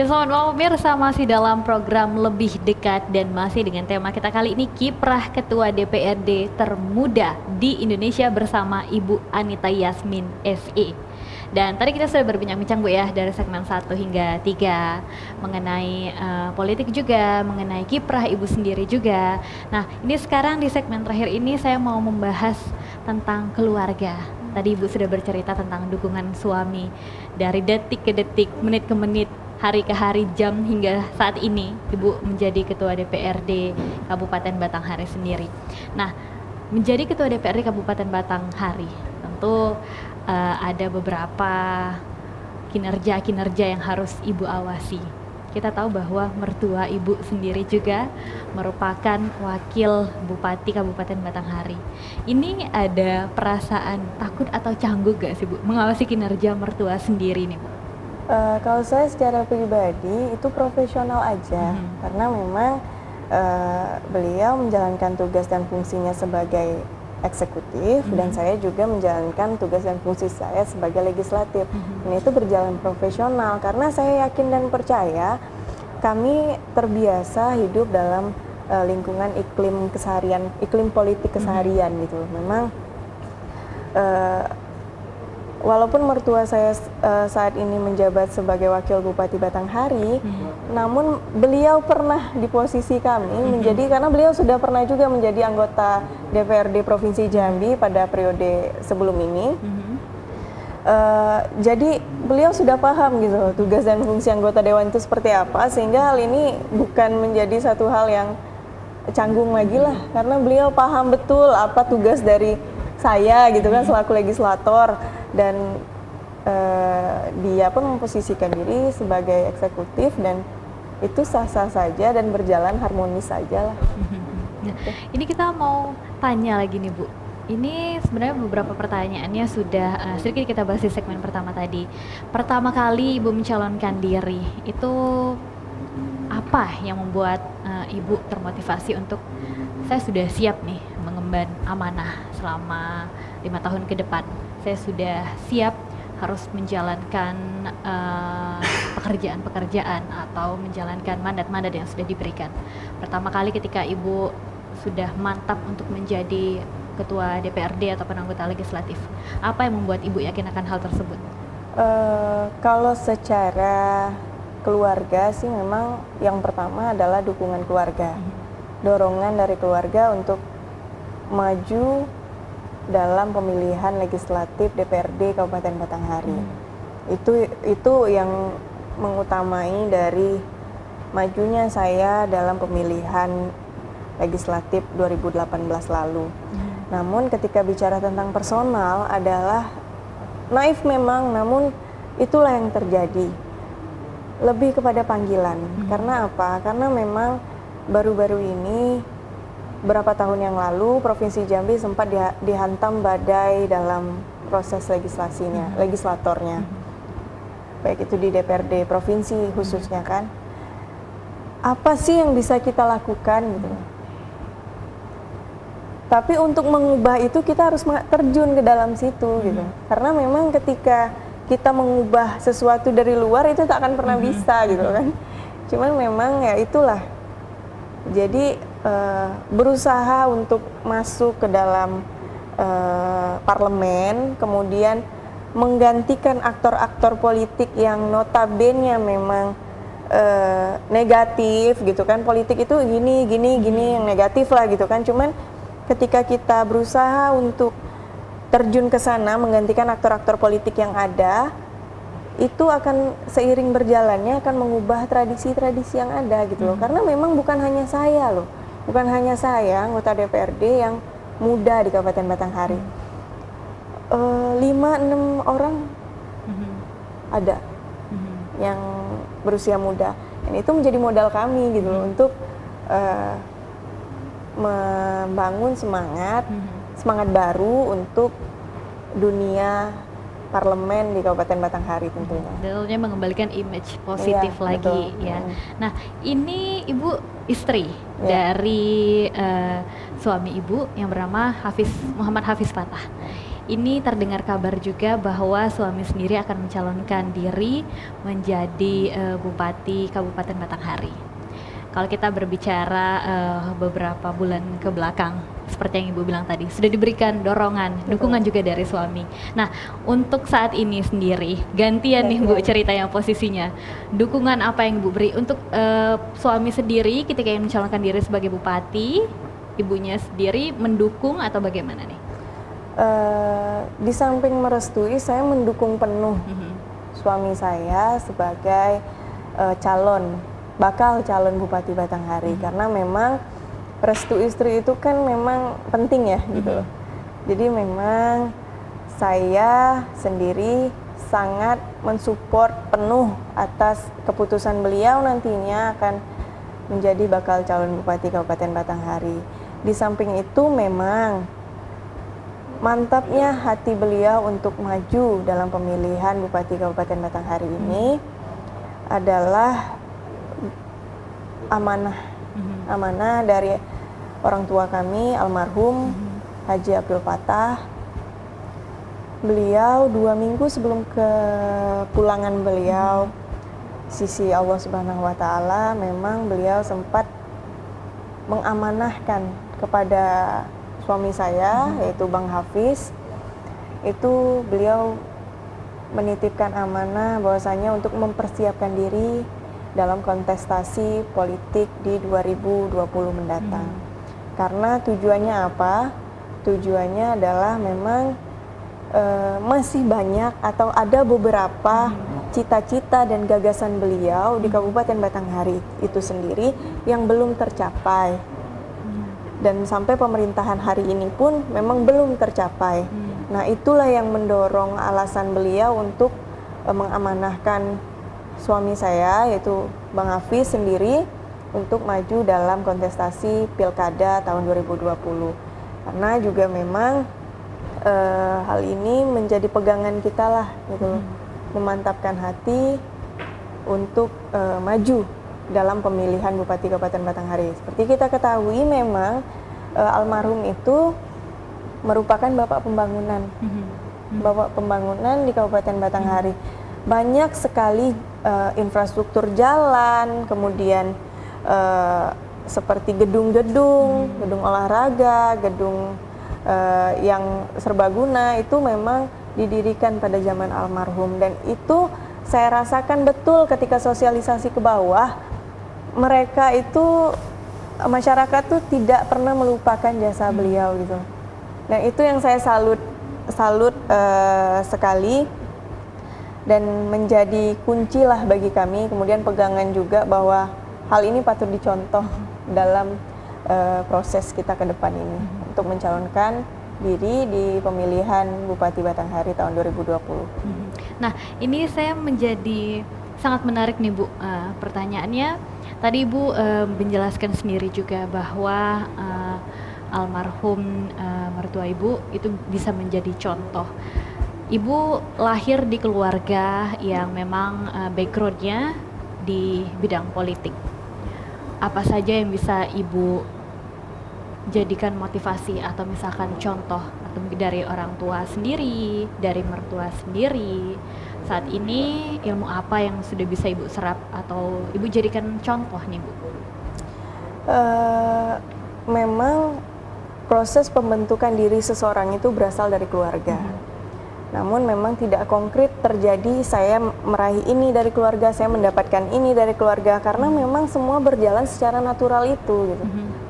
Ya, selamat malam pemirsa, masih dalam program Lebih Dekat dan masih dengan tema kita kali ini kiprah Ketua DPRD termuda di Indonesia bersama Ibu Anita Yasmin SE. Dan tadi kita sudah berbincang-bincang Bu ya dari segmen 1 hingga 3 mengenai politik juga, mengenai kiprah Ibu sendiri juga. Nah, ini sekarang di segmen terakhir ini saya mau membahas tentang keluarga. Tadi Ibu sudah bercerita tentang dukungan suami dari detik ke detik, menit ke menit, hari ke hari, jam hingga saat ini Ibu menjadi Ketua DPRD Kabupaten Batanghari sendiri. Nah, menjadi Ketua DPRD Kabupaten Batanghari tentu ada beberapa kinerja-kinerja yang harus Ibu awasi. Kita tahu bahwa mertua Ibu sendiri juga merupakan wakil Bupati Kabupaten Batanghari. Ini ada perasaan takut atau canggung gak sih Bu mengawasi kinerja mertua sendiri nih Bu? Kalau saya secara pribadi itu profesional aja, karena memang beliau menjalankan tugas dan fungsinya sebagai eksekutif dan saya juga menjalankan tugas dan fungsi saya sebagai legislatif. Dan itu berjalan profesional karena saya yakin dan percaya kami terbiasa hidup dalam lingkungan iklim keseharian, iklim politik keseharian gitu. Memang walaupun mertua saya saat ini menjabat sebagai wakil Bupati Batanghari, namun beliau pernah di posisi kami menjadi, karena beliau sudah pernah juga menjadi anggota DPRD Provinsi Jambi pada periode sebelum ini. Jadi beliau sudah paham gitu tugas dan fungsi anggota dewan itu seperti apa, sehingga hal ini bukan menjadi satu hal yang canggung lagi lah, karena beliau paham betul apa tugas dari saya gitu kan selaku legislator. Dan dia pun memposisikan diri sebagai eksekutif dan itu sah-sah saja dan berjalan harmonis saja lah. Nah, ini kita mau tanya lagi nih Bu. Ini sebenarnya beberapa pertanyaannya sudah sedikit kita bahas di segmen pertama tadi. Pertama kali Ibu mencalonkan diri, itu apa yang membuat Ibu termotivasi untuk saya sudah siap nih mengemban amanah selama 5 tahun ke depan. Saya sudah siap harus menjalankan pekerjaan-pekerjaan atau menjalankan mandat-mandat yang sudah diberikan. Pertama kali ketika Ibu sudah mantap untuk menjadi Ketua DPRD ataupun anggota legislatif, apa yang membuat Ibu yakin akan hal tersebut? Kalau secara keluarga sih memang yang pertama adalah dukungan keluarga, dorongan dari keluarga untuk maju dalam pemilihan legislatif DPRD Kabupaten Batanghari. Itu yang mengutamai dari majunya saya dalam pemilihan legislatif 2018 lalu. Namun ketika bicara tentang personal adalah naif memang, namun itulah yang terjadi. Lebih kepada panggilan. Karena apa? Karena memang baru-baru ini berapa tahun yang lalu Provinsi Jambi sempat dihantam badai dalam proses legislatornya, baik itu di DPRD provinsi khususnya kan. Apa sih yang bisa kita lakukan gitu? Tapi untuk mengubah itu kita harus terjun ke dalam situ gitu. Karena memang ketika kita mengubah sesuatu dari luar itu tak akan pernah bisa gitu kan. Cuman memang ya itulah. Jadi berusaha untuk masuk ke dalam parlemen, kemudian menggantikan aktor-aktor politik yang notabene memang negatif gitu kan. Politik itu gini yang negatif lah gitu kan. Cuman ketika kita berusaha untuk terjun ke sana menggantikan aktor-aktor politik yang ada, itu akan seiring berjalannya akan mengubah tradisi-tradisi yang ada gitu loh. Karena memang bukan hanya saya loh. Bukan hanya saya, anggota DPRD yang muda di Kabupaten Batanghari. 5-6 orang ada yang berusia muda. Dan itu menjadi modal kami gitu loh, untuk membangun semangat baru untuk dunia parlemen di Kabupaten Batanghari tentunya. Tentunya mengembalikan image positif lagi betul. ya. Nah, ini Ibu istri dari suami Ibu yang bernama Muhammad Hafiz Fatah. ini terdengar kabar juga bahwa suami sendiri akan mencalonkan diri menjadi Bupati Kabupaten Batanghari. Kalau kita berbicara beberapa bulan ke belakang, seperti yang Ibu bilang tadi, sudah diberikan dorongan, dukungan juga dari suami. Nah, untuk saat ini sendiri, gantian nih Bu ceritanya posisinya. Dukungan apa yang Ibu beri untuk suami sendiri ketika ingin mencalonkan diri sebagai bupati, ibunya sendiri mendukung atau bagaimana nih? Di samping merestui, saya mendukung penuh suami saya sebagai bakal calon Bupati Batanghari, karena memang restu istri itu kan memang penting ya gitu loh. Jadi memang saya sendiri sangat mensupport penuh atas keputusan beliau nantinya akan menjadi bakal calon Bupati Kabupaten Batanghari. Di samping itu memang mantapnya hati beliau untuk maju dalam pemilihan Bupati Kabupaten Batanghari ini adalah amanah dari orang tua kami almarhum Haji Abdul Fattah. Beliau 2 minggu sebelum kepulangan beliau sisi Allah Subhanahu wa Ta'ala, memang beliau sempat mengamanahkan kepada suami saya yaitu Bang Hafiz. Itu beliau menitipkan amanah bahwasanya untuk mempersiapkan diri dalam kontestasi politik di 2020 mendatang. Karena tujuannya apa? Tujuannya adalah memang masih banyak atau ada beberapa cita-cita dan gagasan beliau di Kabupaten Batanghari itu sendiri yang belum tercapai. Dan sampai pemerintahan hari ini pun memang belum tercapai. Nah, itulah yang mendorong alasan beliau untuk mengamanahkan suami saya yaitu Bang Hafiz sendiri untuk maju dalam kontestasi Pilkada tahun 2020. Karena juga memang hal ini menjadi pegangan kita lah gitu, memantapkan hati untuk maju dalam pemilihan Bupati Kabupaten Batanghari. Seperti kita ketahui memang almarhum itu merupakan bapak pembangunan. Bapak pembangunan di Kabupaten Batanghari. Banyak sekali infrastruktur jalan, kemudian seperti gedung-gedung, gedung olahraga, gedung yang serbaguna itu memang didirikan pada zaman almarhum, dan itu saya rasakan betul ketika sosialisasi ke bawah, mereka itu masyarakat tuh tidak pernah melupakan jasa beliau gitu. Nah, itu yang saya salut sekali dan menjadi kunci lah bagi kami, kemudian pegangan juga bahwa hal ini patut dicontoh dalam proses kita ke depan ini untuk mencalonkan diri di pemilihan Bupati Batanghari tahun 2020. Nah, ini saya menjadi sangat menarik nih Bu, pertanyaannya tadi Ibu menjelaskan sendiri juga bahwa almarhum mertua Ibu itu bisa menjadi contoh. Ibu lahir di keluarga yang memang backgroundnya di bidang politik. Apa saja yang bisa Ibu jadikan motivasi atau misalkan contoh atau dari orang tua sendiri, dari mertua sendiri? Saat ini ilmu apa yang sudah bisa Ibu serap atau Ibu jadikan contoh nih Bu? Memang proses pembentukan diri seseorang itu berasal dari keluarga. Namun memang tidak konkret terjadi saya meraih ini dari keluarga, saya mendapatkan ini dari keluarga, karena memang semua berjalan secara natural itu gitu.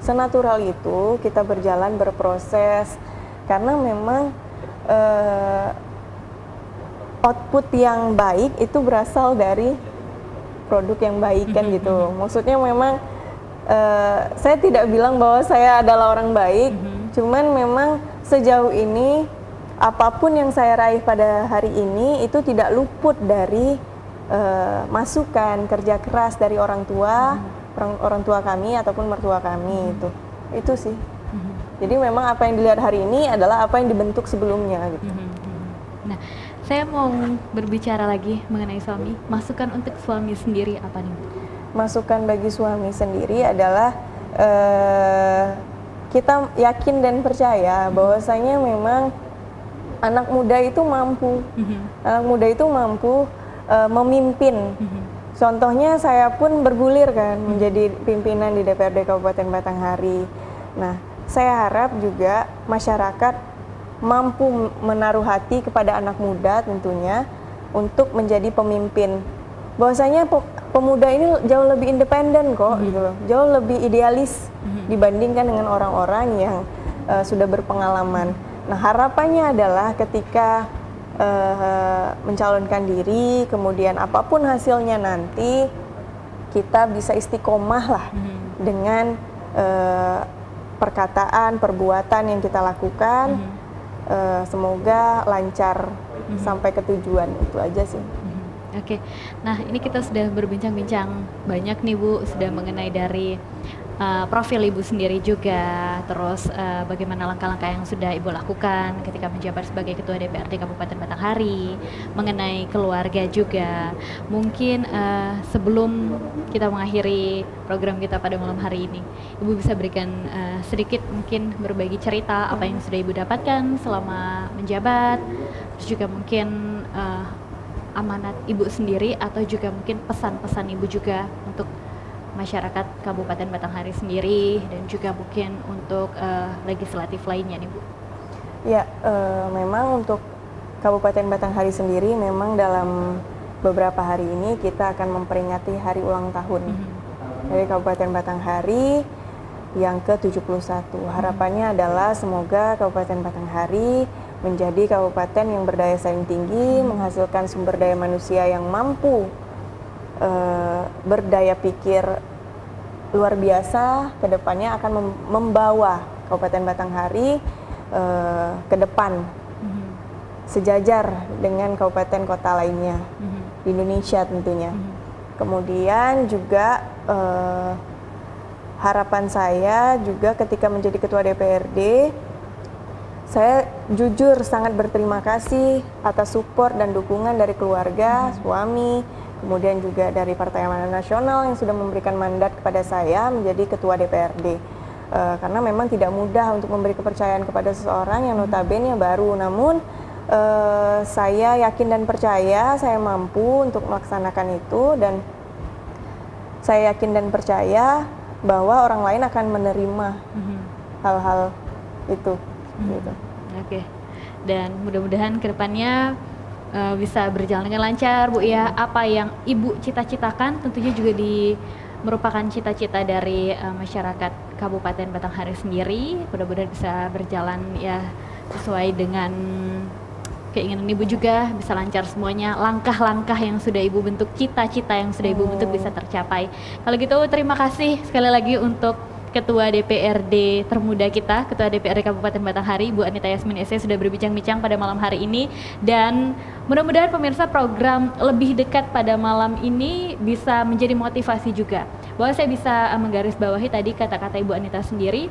Senatural itu kita berjalan berproses, karena memang output yang baik itu berasal dari produk yang baik kan gitu. Maksudnya memang saya tidak bilang bahwa saya adalah orang baik, cuman memang sejauh ini apapun yang saya raih pada hari ini itu tidak luput dari masukan kerja keras dari orang tua kami ataupun mertua kami. Itu sih. Jadi memang apa yang dilihat hari ini adalah apa yang dibentuk sebelumnya gitu. Nah, saya mau berbicara lagi mengenai suami. Masukan untuk suami sendiri apa nih? Masukan bagi suami sendiri adalah kita yakin dan percaya bahwasanya memang anak muda itu mampu, anak muda itu mampu memimpin. Contohnya saya pun bergulir kan menjadi pimpinan di DPRD Kabupaten Batanghari. Nah, saya harap juga masyarakat mampu menaruh hati kepada anak muda tentunya untuk menjadi pemimpin. Bahwasanya pemuda ini jauh lebih independen kok gitu loh, jauh lebih idealis dibandingkan dengan orang-orang yang sudah berpengalaman. Nah, harapannya adalah ketika mencalonkan diri, kemudian apapun hasilnya nanti kita bisa istiqomah lah dengan perkataan, perbuatan yang kita lakukan. Semoga lancar sampai ke tujuan, itu aja sih. Oke, nah ini kita sudah berbincang-bincang banyak nih Bu, sudah mengenai dari profil Ibu sendiri juga, terus bagaimana langkah-langkah yang sudah Ibu lakukan ketika menjabat sebagai Ketua DPRD Kabupaten Batanghari, mengenai keluarga juga. Mungkin sebelum kita mengakhiri program kita pada malam hari ini, Ibu bisa berikan sedikit mungkin berbagi cerita apa yang sudah Ibu dapatkan selama menjabat, terus juga mungkin amanat Ibu sendiri atau juga mungkin pesan-pesan Ibu juga untuk masyarakat Kabupaten Batanghari sendiri dan juga mungkin untuk legislatif lainnya nih Bu. Ya, memang untuk Kabupaten Batanghari sendiri memang dalam beberapa hari ini kita akan memperingati hari ulang tahun dari Kabupaten Batanghari yang ke-71. Harapannya adalah semoga Kabupaten Batanghari menjadi kabupaten yang berdaya saing tinggi, menghasilkan sumber daya manusia yang mampu berdaya pikir luar biasa, kedepannya akan membawa Kabupaten Batanghari ke depan sejajar dengan kabupaten kota lainnya di Indonesia tentunya. Kemudian juga harapan saya juga ketika menjadi Ketua DPRD, saya jujur sangat berterima kasih atas support dan dukungan dari keluarga, suami, kemudian juga dari Partai Amanat Nasional yang sudah memberikan mandat kepada saya menjadi Ketua DPRD. Karena memang tidak mudah untuk memberi kepercayaan kepada seseorang yang notabene baru. Namun saya yakin dan percaya saya mampu untuk melaksanakan itu, dan saya yakin dan percaya bahwa orang lain akan menerima hal-hal itu. Gitu. Oke. Dan mudah-mudahan kedepannya bisa berjalan dengan lancar Bu ya. Apa yang Ibu cita-citakan tentunya juga merupakan cita-cita dari masyarakat Kabupaten Batanghari sendiri. Mudah-mudahan bisa berjalan ya sesuai dengan keinginan Ibu juga, bisa lancar semuanya. Langkah-langkah yang sudah Ibu bentuk, cita-cita yang sudah Ibu bentuk bisa tercapai. Kalau gitu terima kasih sekali lagi untuk Ketua DPRD termuda kita, Ketua DPRD Kabupaten Batanghari, Bu Anita Yasmin SE sudah berbincang-bincang pada malam hari ini, dan mudah-mudahan pemirsa program lebih dekat pada malam ini bisa menjadi motivasi juga. Bahwa saya bisa menggarisbawahi tadi kata-kata Ibu Anita sendiri,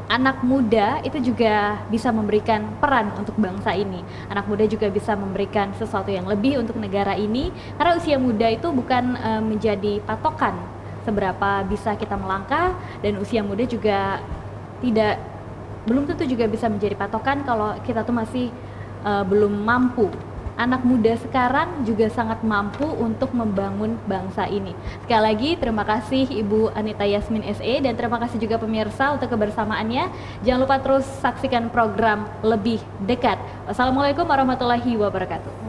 anak muda itu juga bisa memberikan peran untuk bangsa ini. Anak muda juga bisa memberikan sesuatu yang lebih untuk negara ini, karena usia muda itu bukan menjadi patokan seberapa bisa kita melangkah, dan usia muda juga belum tentu juga bisa menjadi patokan kalau kita tuh masih belum mampu. Anak muda sekarang juga sangat mampu untuk membangun bangsa ini. Sekali lagi terima kasih Ibu Anita Yasmin SE, dan terima kasih juga pemirsa untuk kebersamaannya. Jangan lupa terus saksikan program Lebih Dekat. Wassalamualaikum warahmatullahi wabarakatuh.